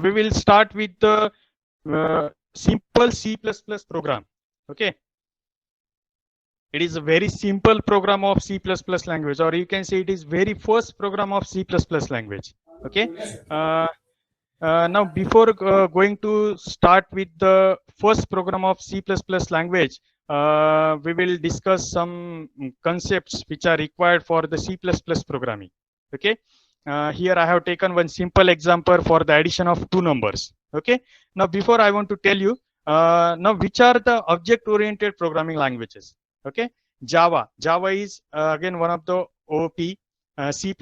we will start with the simple C++ program. Okay. It is a very simple program of C++ language, or you can say it is very first program of C++ language. Okay. Now, before going to start with the first program of C++ language, we will discuss some concepts which are required for the C++ programming. Okay. Here I have taken one simple example for the addition of two numbers. Okay. Now, before I want to tell you, now which are the object-oriented programming languages? Okay. Java. Java is again one of the OP. C++,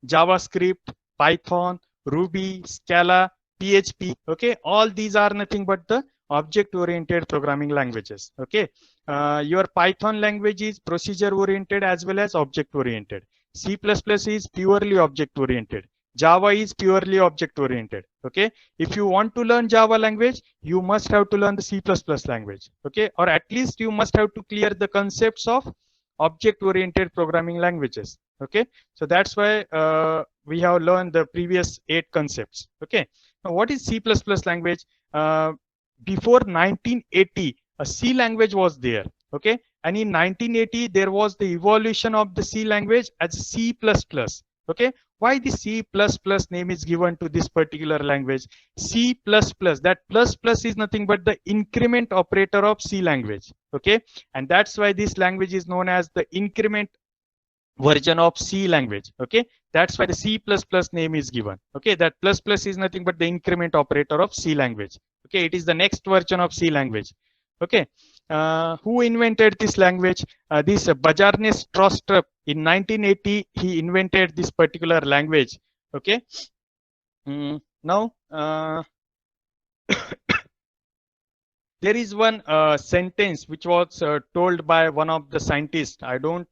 JavaScript, Python, Ruby, Scala, PHP. Okay, all these are nothing but the object-oriented programming languages. Okay, your Python language is procedure-oriented as well as object-oriented. C++ is purely object-oriented. Java is purely object-oriented. Okay, if you want to learn Java language, you must have to learn the C++ language. Okay, or at least you must have to clear the concepts of object-oriented programming languages. Okay, so that's why we have learned the previous 8 concepts. Okay, now what is C++ language? Before 1980, a C language was there. Okay, and in 1980 there was the evolution of the C language as C++. Okay, why the C++ name is given to this particular language? C++, that plus is nothing but the increment operator of C language. Okay, and that's why this language is known as the increment version of C language. Okay, that's why the C++ name is given. Okay, that plus is nothing but the increment operator of C language. Okay, it is the next version of C language. Okay, who invented this language? This Bjarne Stroustrup in 1980 he invented this particular language. Okay, now there is one sentence which was told by one of the scientists. I don't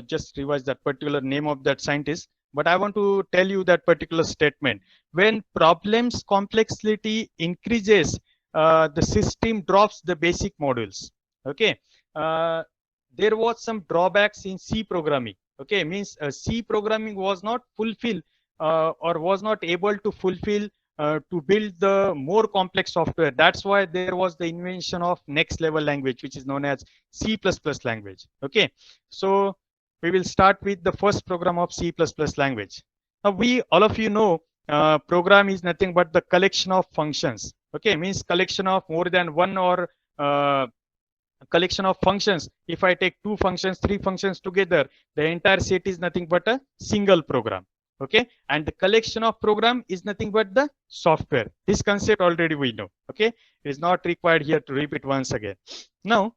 just revise that particular name of that scientist, but I want to tell you that particular statement. When problems complexity increases, the system drops the basic modules. Okay, there was some drawbacks in C programming. Okay, means C programming was not fulfilled or was not able to fulfill to build the more complex software. That's why there was the invention of next level language, which is known as C++ language. Okay, so we will start with the first program of C++ language. Now all of you know, program is nothing but the collection of functions. Okay, means collection of more than one or collection of functions. If I take 2 functions, 3 functions together, the entire set is nothing but a single program. Okay, and the collection of program is nothing but the software. This concept already we know. Okay, it is not required here to repeat once again. Now,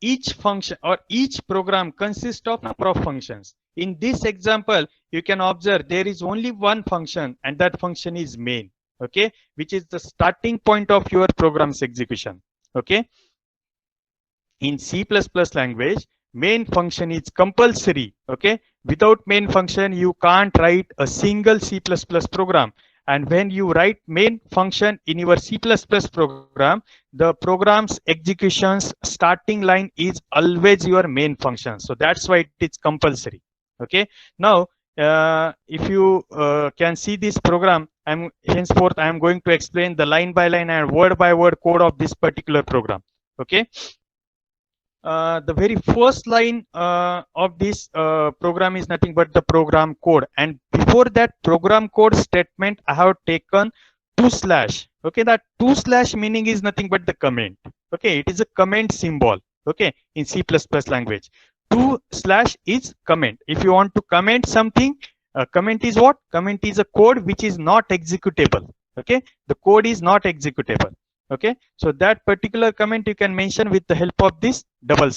each function or each program consists of number of functions. In this example, you can observe there is only one function, and that function is main. Okay, which is the starting point of your program's execution. Okay, in C++ language, main function is compulsory. Okay, without main function you can't write a single C++ program, and when you write main function in your C++ program, the program's execution's starting line is always your main function. So that's why it is compulsory. Okay, now if you can see this program, henceforth I am going to explain the line by line and word by word code of this particular program. Okay, the very first line of this program is nothing but the program code, and before that program code statement I have taken 2/. Okay, that 2/ meaning is nothing but the comment. Okay, it is a comment symbol. Okay, in C++ language, 2/ is comment. If you want to comment something, comment is what? Comment is a code which is not executable. Okay, the code is not executable. Okay, so that particular comment you can mention with the help of this double/.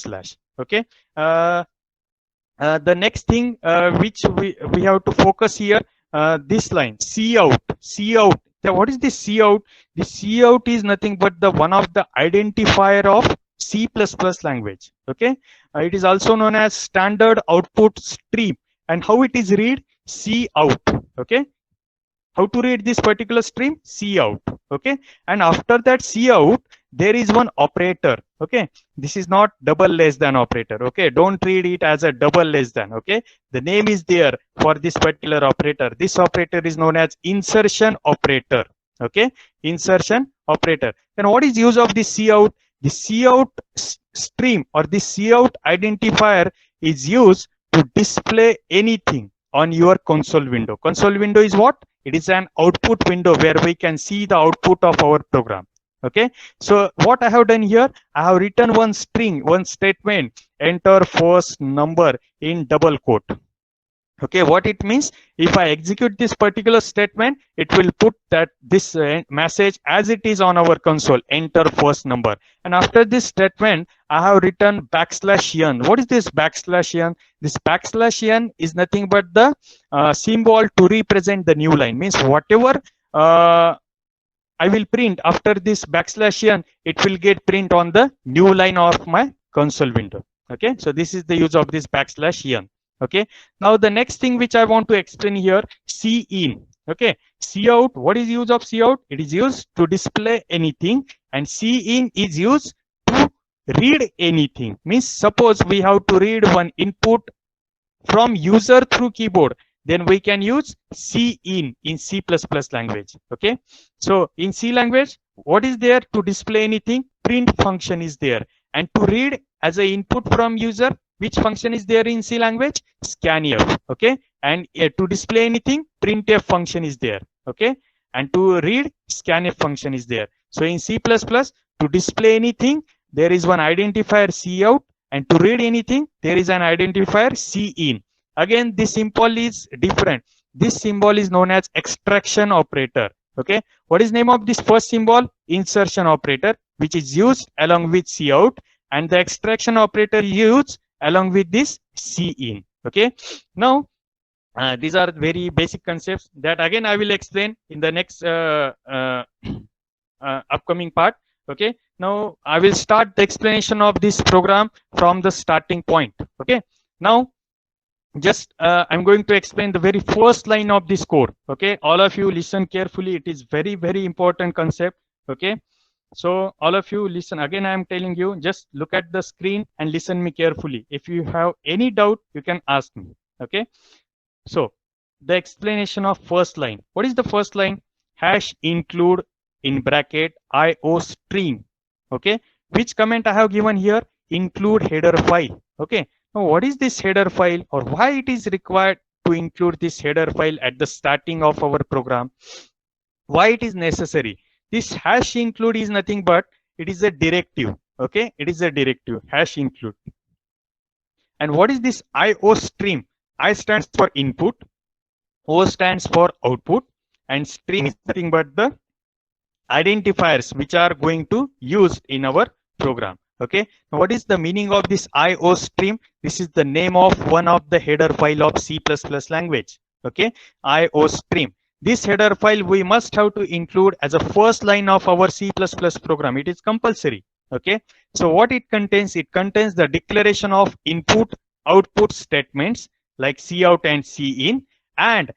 Okay, the next thing which we have to focus here, this line cout. Now, what is the cout? The cout is nothing but the one of the identifier of C++ language. Okay, it is also known as standard output stream, and how it is read? Cout. Okay, how to read this particular stream? Cout. Okay, and after that cout, there is one operator. Okay, this is not double less than operator. Okay, don't read it as a double less than. Okay, the name is there for this particular operator. This operator is known as insertion operator. Okay, insertion operator. Then what is use of this cout? The cout stream or the cout identifier is used to display anything on your console window. Console window is what? It is an output window where we can see the output of our program. Okay, so what I have done here, I have written one string, one statement, enter first number in double quote. Okay, what it means, if I execute this particular statement, it will put that this message as it is on our console, enter first number. And after this statement, I have written \n. What is this \n? This \n is nothing but the symbol to represent the new line. Means whatever I will print after this \n, it will get print on the new line of my console window. Okay, so this is the use of this \n. Okay, now the next thing which I want to explain here, cin. Okay, cout, what is use of cout? It is used to display anything, and cin is used to read anything. Means suppose we have to read one input from user through keyboard, then we can use cin in C++ language. Okay, so in C language, what is there to display anything? Print function is there, and to read as an input from user, which function is there in C language? Scanf. Okay, and to display anything, printf function is there. Okay, and to read, scanf function is there. So in C++, to display anything, there is one identifier cout, and to read anything, there is an identifier cin. Again, this symbol is different. This symbol is known as extraction operator. Okay, what is name of this first symbol? Insertion operator, which is used along with cout, and the extraction operator used along with this cin. Okay, now these are very basic concepts that again I will explain in the next upcoming part. Okay, now I will start the explanation of this program from the starting point. Okay, now just I'm going to explain the very first line of this code. Okay, all of you listen carefully. It is very, very important concept. Okay, so all of you listen. Again, I am telling you, just look at the screen and listen me carefully. If you have any doubt, you can ask me. Okay, so the explanation of first line. What is the first line? Hash include in bracket IO stream. Okay, which comment I have given here? Include header file. Okay, now what is this header file, or why it is required to include this header file at the starting of our program? Why it is necessary? This hash include is nothing but it is a directive. Okay, it is a directive, hash include. And what is this IO stream? I stands for input, O stands for output, and stream is nothing but the identifiers which are going to use in our program. Okay, now what is the meaning of this IO stream? This is the name of one of the header file of C++ language. Okay, IO stream. This header file we must have to include as a first line of our C++ program. It is compulsory. Okay, so what it contains? It contains the declaration of input output statements like cout and cin, and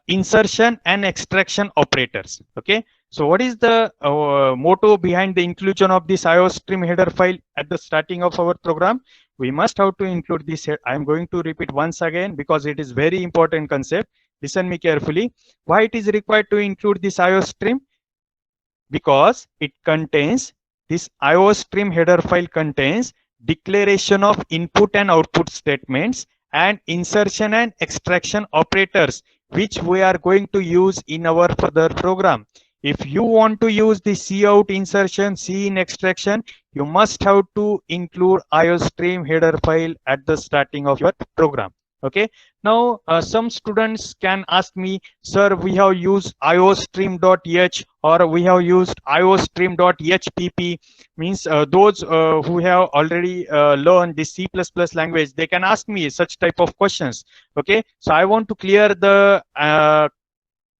insertion and extraction operators. Okay, so what is the motto behind the inclusion of this IO stream header file at the starting of our program? We must have to include this. I am going to repeat once again because it is very important concept. Listen me carefully. Why it is required to include this IO stream? Because it contains, this IO stream header file contains declaration of input and output statements and insertion and extraction operators, which we are going to use in our further program. If you want to use the cout, insertion, cin, extraction, you must have to include IO stream header file at the starting of your program. Okay, now some students can ask me, sir, we have used iostream.h or we have used iostream.hpp. Means those who have already learned the C++ language, they can ask me such type of questions. Okay, so I want to clear the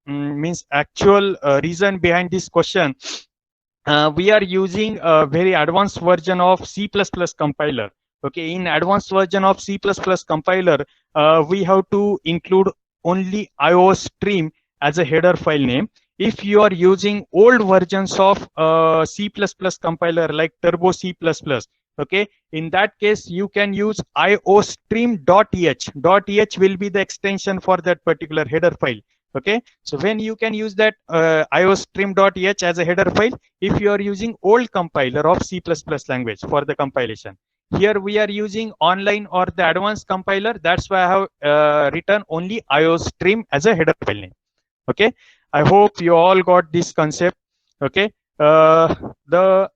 means actual reason behind this question. We are using a very advanced version of C++ compiler. Okay, in advanced version of C++ compiler, we have to include only IO stream as a header file name if you are using old versions of C++ compiler like Turbo C++. Okay, in that case you can use iostream.h. .h will be the extension for that particular header file. Okay, so when you can use that iostream.h as a header file if you are using old compiler of C++ language for the compilation. Here we are using online or the advanced compiler. That's why I have written only iostream as a header file name. Okay, I hope you all got this concept. Okay, the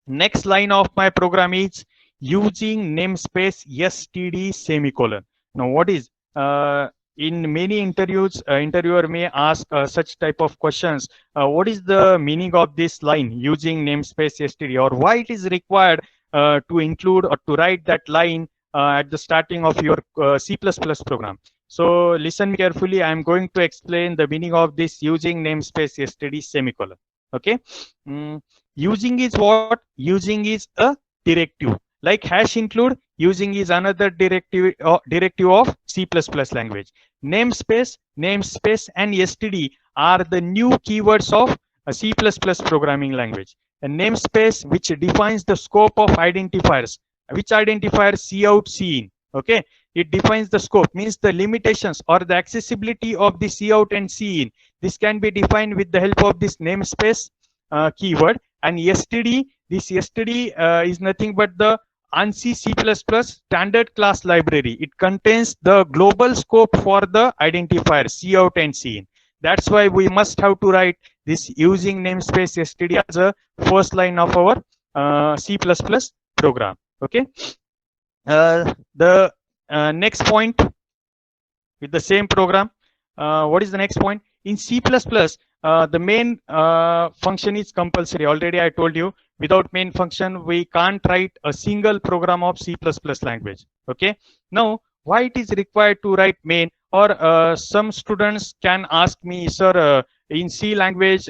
next line of my program is using namespace std semicolon. Now what is in many interviews interviewer may ask such type of questions, what is the meaning of this line using namespace std, or why it is required to include or to write that line at the starting of your C++ program. So listen carefully. I am going to explain the meaning of this using namespace std semicolon. Okay. Using is what? Using is a directive. Like hash include, using is another directive of C++ language. Namespace, and std are the new keywords of a C++ programming language. A namespace which defines the scope of identifiers. Which identifiers? Cout, cin. Okay, it defines the scope, means the limitations or the accessibility of the cout and cin. This can be defined with the help of this namespace keyword. And std, this std is nothing but the ANSI C++ standard class library. It contains the global scope for the identifier cout and cin. That's why we must have to write this using namespace std as a first line of our C++ program. Okay. The next point with the same program. What is the next point? In C++, the main function is compulsory. Already I told you, without main function, we can't write a single program of C++ language. Okay. Now, why it is required to write main? Or some students can ask me, sir, in C language,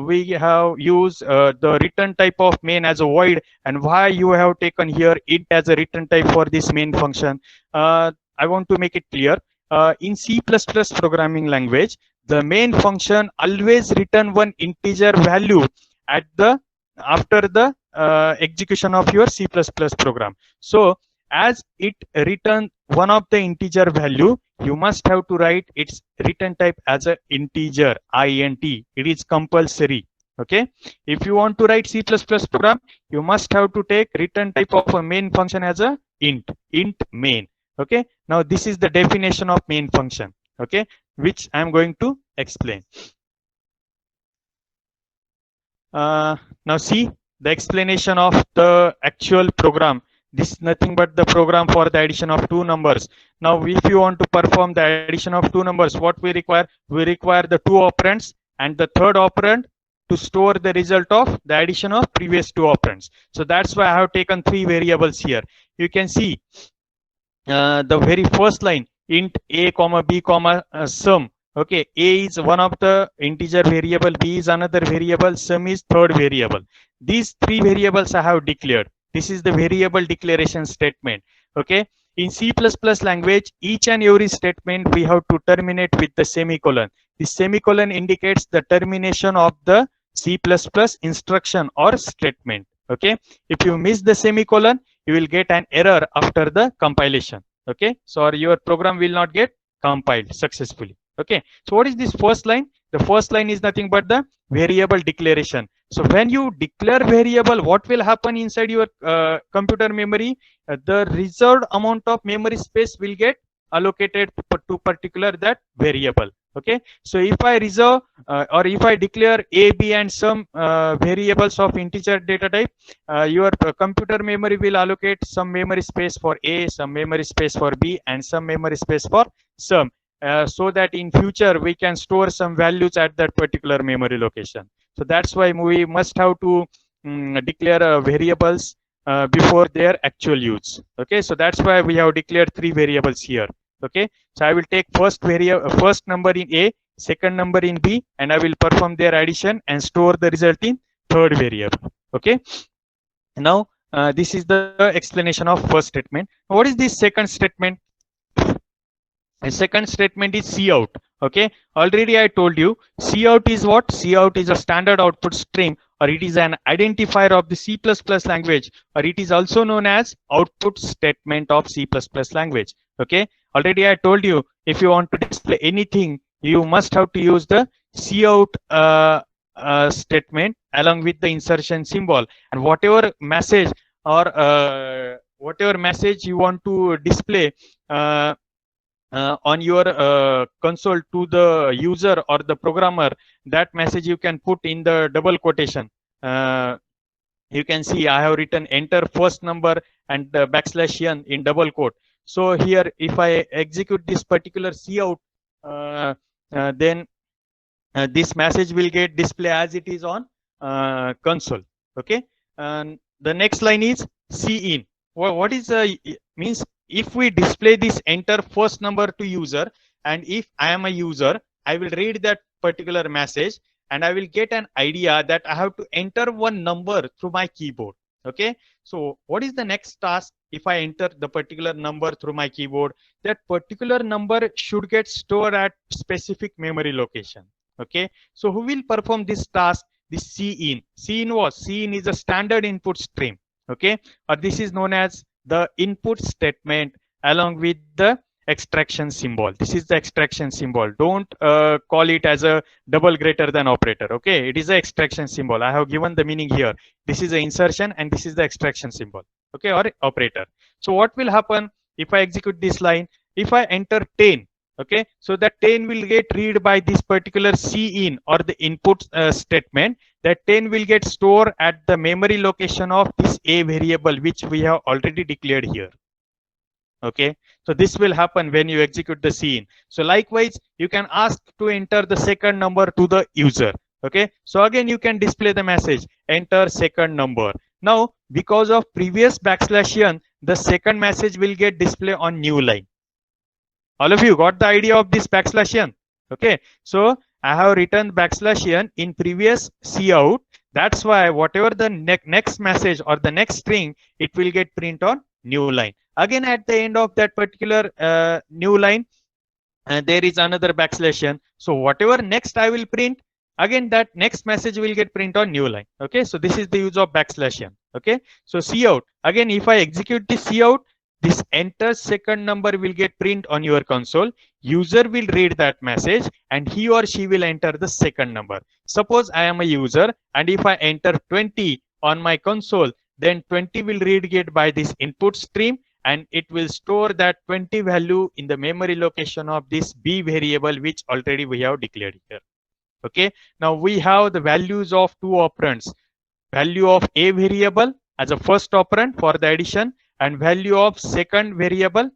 we have used the return type of main as a void, and why you have taken here int as a return type for this main function? I want to make it clear. In C++ programming language, the main function always return one integer value at the after the execution of your C++ program. So as it return one of the integer value, you must have to write its return type as a integer, int. It is compulsory. Okay, if you want to write C++ program, you must have to take return type of a main function as a int main. Okay, now this is the definition of main function. Okay, which I am going to explain. Now see the explanation of the actual program. This is nothing but the program for the addition of two numbers. Now, if you want to perform the addition of two numbers, what we require? We require the two operands and the third operand to store the result of the addition of previous two operands. So that's why I have taken three variables here. You can see the very first line, int a comma b comma sum. Okay, a is one of the integer variable, b is another variable, sum is third variable. These three variables I have declared. This is the variable declaration statement. Okay, in C++ language, each and every statement we have to terminate with the semicolon. The semicolon indicates the termination of the C++ instruction or statement. Okay, if you miss the semicolon, you will get an error after the compilation. Okay, so your program will not get compiled successfully. Okay, so what is this first line? The first line is nothing but the variable declaration. So when you declare variable, what will happen inside your computer memory? The reserved amount of memory space will get allocated to particular that variable. Okay, so if I reserve or if I declare a, b, and some variables of integer data type, your computer memory will allocate some memory space for a, some memory space for b, and some memory space for some. So that in future we can store some values at that particular memory location. So that's why we must have to declare variables before their actual use. Okay, so that's why we have declared three variables here. Okay, so I will take first number in a, second number in b, and I will perform their addition and store the result in third variable. Okay, now this is the explanation of first statement. What is this second statement? And second statement is cout. Okay, already I told you cout is what? Cout is a standard output stream, or it is an identifier of the C++ language, or it is also known as output statement of C++ language. Okay, already I told you if you want to display anything, you must have to use the cout statement along with the insertion symbol, and whatever message or whatever message you want to display on your console to the user or the programmer, that message you can put in the double quotation. You can see I have written enter first number and \n in double quote. So here if I execute this particular cout, then this message will get display as it is on console. Okay, and the next line is cin. What is means if we display this enter first number to user, and if I am a user, I will read that particular message and I will get an idea that I have to enter one number through my keyboard. Okay, so what is the next task? If I enter the particular number through my keyboard, that particular number should get stored at specific memory location. Okay, so who will perform this task? The cin. Cin was cin is a standard input stream. Okay, or this is known as the input statement along with the extraction symbol. This is the extraction symbol. Don't call it as a double greater than operator. Okay, it is the extraction symbol. I have given the meaning here. This is the insertion and this is the extraction symbol. Okay, or operator. So what will happen if I execute this line? If I enter 10, okay, so that 10 will get read by this particular cin or the input statement. That 10 will get stored at the memory location of this a variable which we have already declared here. Okay, so this will happen when you execute the cin. So likewise you can ask to enter the second number to the user. Okay, so again you can display the message enter second number. Now because of previous \n, the second message will get displayed on new line. All of you got the idea of this \n? Okay, so I have written \n in previous cout. That's why whatever the next message or the next string, it will get print on new line. Again at the end of that particular new line, there is another \n. So whatever next I will print, again that next message will get print on new line. Okay, so this is the use of \n. Okay, so cout. Again if I execute this cout, this enter second number will get print on your console. User will read that message and he or she will enter the second number. Suppose I am a user and if I enter 20 on my console, then 20 will read it by this input stream and it will store that 20 value in the memory location of this b variable which already we have declared here. Okay, now we have the values of two operands. Value of a variable as a first operand for the addition and value of second variable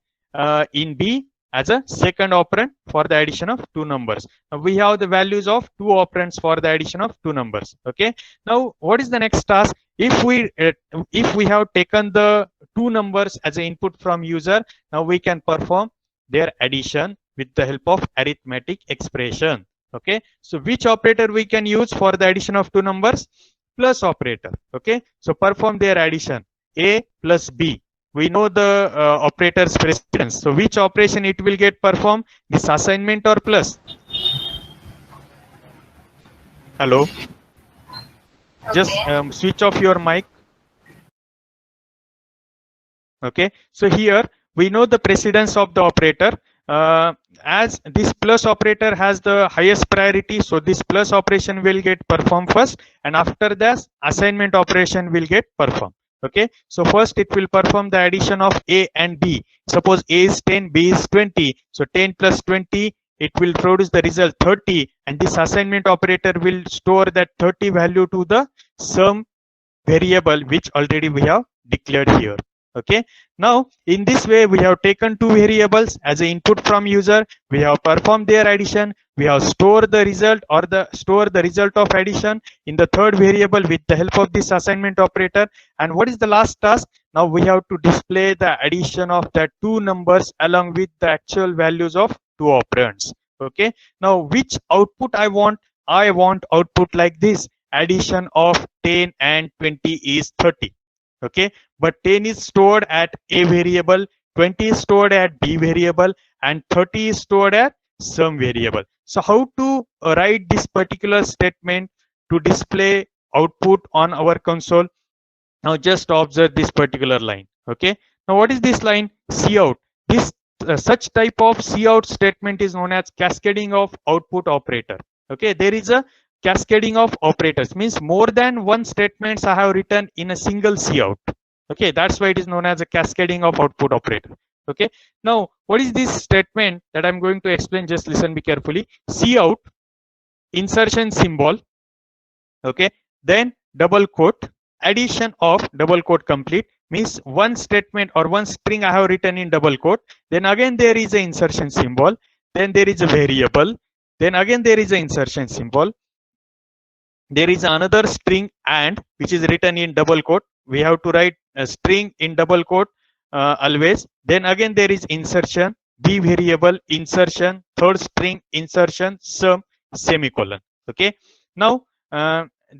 in B as a second operand for the addition of two numbers. Now we have the values of two operands for the addition of two numbers. Okay, now what is the next task? If we have taken the two numbers as an input from user, now we can perform their addition with the help of arithmetic expression. Okay, so which operator we can use for the addition of two numbers? Plus operator. Okay, so perform their addition a plus b. We know the operator's precedence. So which operation it will get performed? This assignment or plus? Hello, just switch off your mic. Okay, so here we know the precedence of the operator. As this plus operator has the highest priority, so this plus operation will get performed first, and after that assignment operation will get performed. Okay, so first it will perform the addition of a and b. Suppose a is 10, b is 20, so 10 plus 20, it will produce the result 30, and this assignment operator will store that 30 value to the sum variable which already we have declared here. Okay, now in this way we have taken two variables as an input from user, we have performed their addition, we have stored the result or store the result of addition in the third variable with the help of this assignment operator. And what is the last task? Now we have to display the addition of the two numbers along with the actual values of two operands. Okay, now which output I want? I want output like this: addition of 10 and 20 is 30. Okay, but 10 is stored at a variable, 20 is stored at b variable and 30 is stored at sum variable. So how to write this particular statement to display output on our console? Now just observe this particular line. Okay. Now what is this line? Cout. This such type of cout statement is known as cascading of output operator. Okay. There is a cascading of operators, means more than one statements I have written in a single cout. Okay. That's why it is known as a cascading of output operator. Okay. Now what is this statement that I'm going to explain? Just listen be carefully. Cout, insertion symbol. Okay. Then double quote, addition of double quote complete, means one statement or one string I have written in double quote. Then again there is an insertion symbol. Then there is a variable. Then again there is an insertion symbol. There is another string and which is written in double quote. We have to write a string in double quote always. Then again there is insertion, b variable, insertion, third string, insertion, sum, semicolon. Okay. Now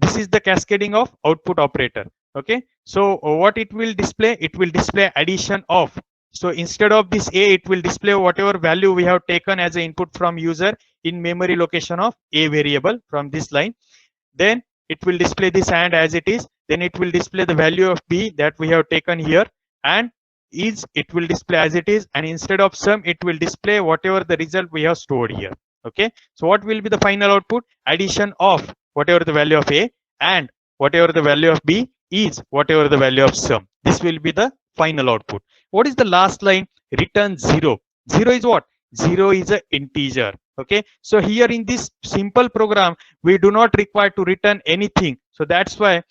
this is the cascading of output operator. Okay. So what it will display? It will display addition of. So instead of this a, it will display whatever value we have taken as an input from user in memory location of a variable from this line. Then it will display this and as it is. Then it will display the value of b that we have taken here, and is it will display as it is, and instead of sum it will display whatever the result we have stored here. Okay. So what will be the final output? Addition of whatever the value of a and whatever the value of b is whatever the value of sum. This will be the final output. What is the last line? Return 0. 0 is what? 0 is an integer. Okay. So here in this simple program we do not require to return anything. So that's why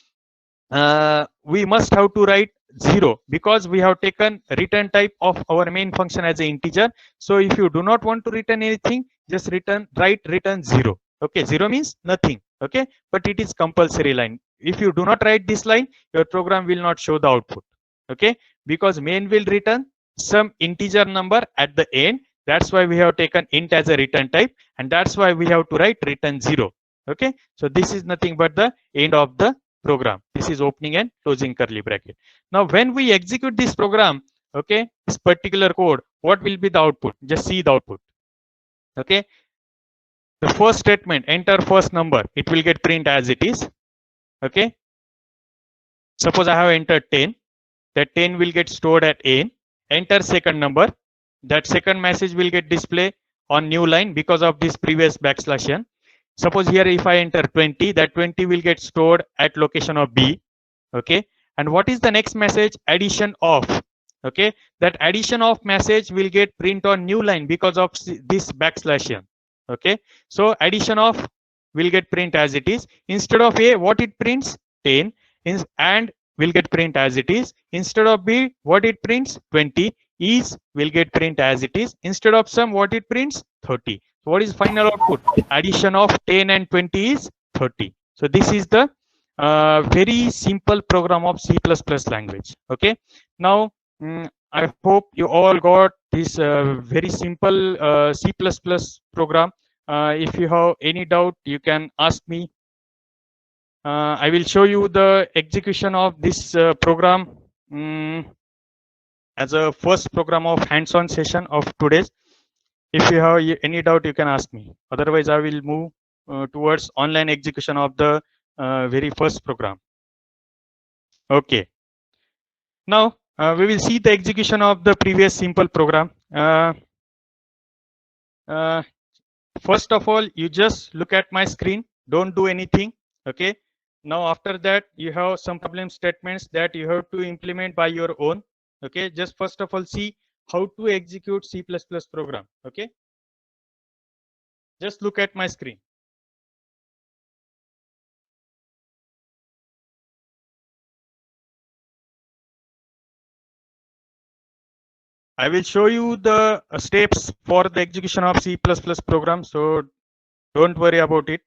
we must have to write 0, because we have taken return type of our main function as an integer. So if you do not want to return anything, just write return 0. Okay. 0 means nothing. Okay. But it is compulsory line. If you do not write this line, your program will not show the output. Okay. Because main will return some integer number at the end. That's why we have taken int as a return type, and that's why we have to write return 0. Okay. So this is nothing but the end of the program. This is opening and closing curly bracket. Now when we execute this program, okay, this particular code, what will be the output? Just see the output. Okay. The first statement, enter first number, it will get print as it is. Okay. Suppose I have entered 10, that 10 will get stored at n. Enter second number, that second message will get displayed on new line because of this previous \n. Suppose here if I enter 20, that 20 will get stored at location of b. Okay. And what is the next message? Addition of. Okay. That addition of message will get print on new line because of this \n. Okay. So addition of will get print as it is. Instead of a, what it prints? 10. And will get print as it is. Instead of b, what it prints? 20. Is will get print as it is. Instead of sum, what it prints? 30. So what is final output? Addition of 10 and 20 is 30. So this is the very simple program of C++ language. Okay. Now I hope you all got this very simple C++ program. If you have any doubt, you can ask me. I will show you the execution of this program as a first program of hands-on session of today's. If you have any doubt, you can ask me. Otherwise, I will move towards online execution of the very first program. Okay. Now we will see the execution of the previous simple program. First of all, you just look at my screen. Don't do anything. Okay. Now after that, you have some problem statements that you have to implement by your own. Okay. Just first of all, see how to execute C++ program. Okay. Just look at my screen. I will show you the steps for the execution of C++ program. So don't worry about it.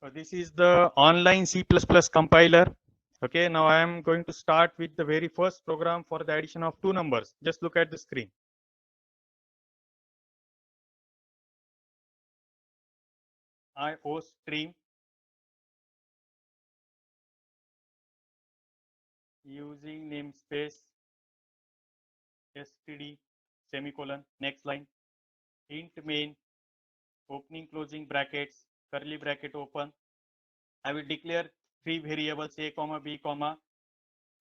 So this is the online C++ compiler. Okay, now I am going to start with the very first program for the addition of two numbers. Just look at the screen. IO stream using namespace std semicolon. Next line, int main, opening closing brackets, curly bracket open. I will declare three variables a comma b comma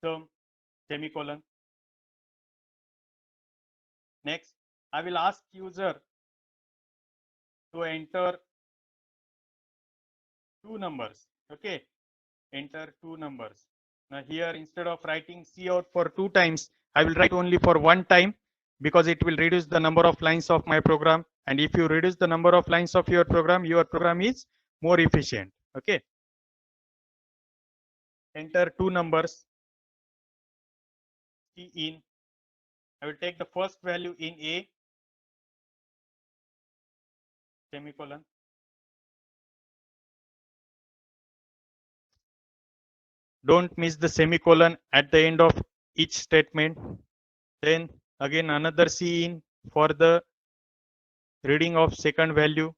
sum semicolon. Next, I will ask user to enter two numbers. Okay, enter two numbers. Now here, instead of writing cout for 2 times, I will write only for 1 time, because it will reduce the number of lines of my program. And if you reduce the number of lines of your program is more efficient. Okay. Enter two numbers. C in. I will take the first value in A, semicolon. Don't miss the semicolon at the end of each statement. Then again another C in for the reading of second value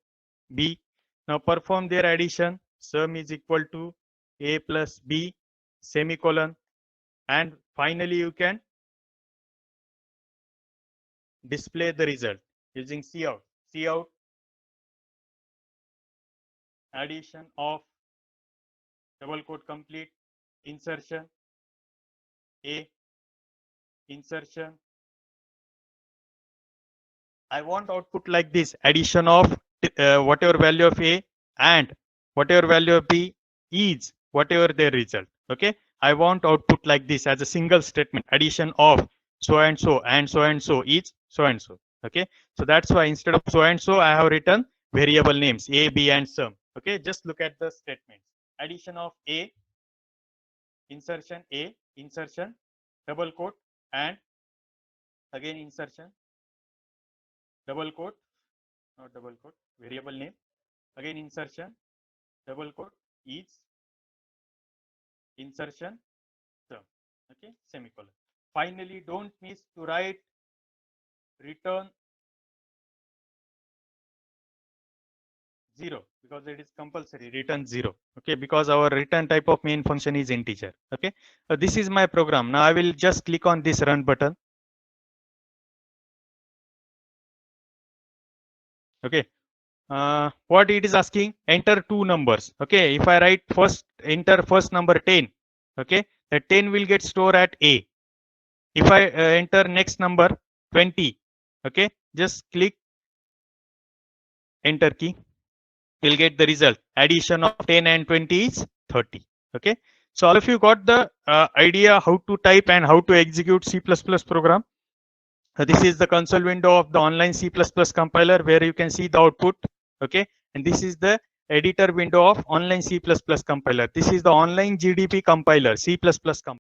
B. Now perform their addition. Sum is equal to A plus B, semicolon. And finally you can display the result using cout. Cout addition of double quote complete insertion A, insertion. I want output like this: addition of whatever value of A and whatever value of B is whatever their result. Okay, I want output like this as a single statement: addition of so and so and so and so is so and so. Okay, so that's why instead of so and so I have written variable names A, B and sum. Okay, just look at the statements: addition of A, insertion A, insertion, double quote, and again insertion, double quote, not double quote, variable name, again insertion, double quote, is, insertion, sum. Okay, semicolon. Finally, don't miss to write return 0, because it is compulsory, return 0. Okay, because our return type of main function is integer. Okay, so this is my program. Now I will just click on this run button. Okay, what it is asking: enter two numbers. Okay, if I write first, enter first number 10. Okay, the 10 will get stored at A. If I enter next number 20, okay, just click enter key, you'll get the result. Addition of 10 and 20 is 30. Okay, so all of you got the idea how to type and how to execute C++ program. This is the console window of the online C++ compiler where you can see the output. Okay, and this is the editor window of online C++ compiler. This is the online GDP compiler, C++ compiler.